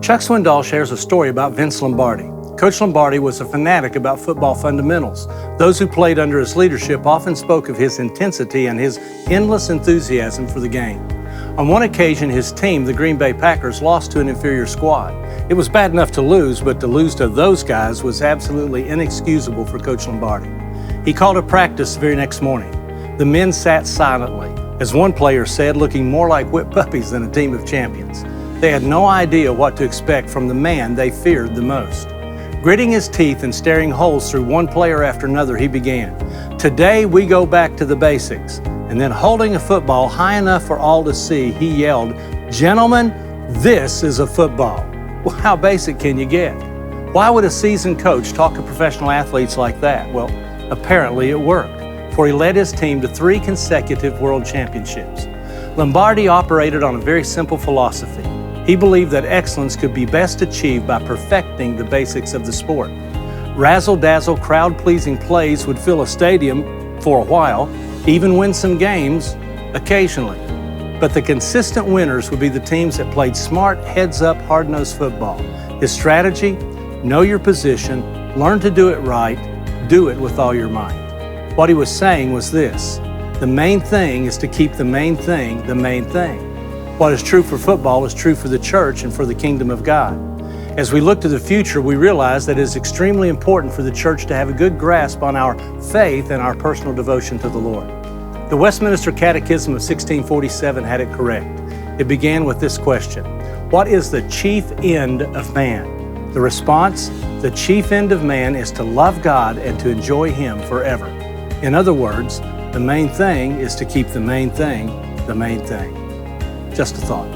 Chuck Swindoll shares a story about Vince Lombardi. Coach Lombardi was a fanatic about football fundamentals. Those who played under his leadership often spoke of his intensity and his endless enthusiasm for the game. On one occasion, his team, the Green Bay Packers, lost to an inferior squad. It was bad enough to lose, but to lose to those guys was absolutely inexcusable for Coach Lombardi. He called a practice the very next morning. The men sat silently, as one player said, looking more like whipped puppies than a team of champions. They had no idea what to expect from the man they feared the most. Gritting his teeth and staring holes through one player after another, he began. Today we go back to the basics. And then holding a football high enough for all to see, he yelled, "Gentlemen, this is a football." Well, how basic can you get? Why would a seasoned coach talk to professional athletes like that? Well, apparently it worked, for he led his team to 3 consecutive world championships. Lombardi operated on a very simple philosophy. He believed that excellence could be best achieved by perfecting the basics of the sport. Razzle-dazzle, crowd-pleasing plays would fill a stadium for a while, even win some games occasionally. But the consistent winners would be the teams that played smart, heads-up, hard-nosed football. His strategy: know your position, learn to do it right, do it with all your might. What he was saying was this: the main thing is to keep the main thing the main thing. What is true for football is true for the church and for the kingdom of God. As we look to the future, we realize that it is extremely important for the church to have a good grasp on our faith and our personal devotion to the Lord. The Westminster Catechism of 1647 had it correct. It began with this question: what is the chief end of man? The response: the chief end of man is to love God and to enjoy Him forever. In other words, the main thing is to keep the main thing the main thing. Just a thought.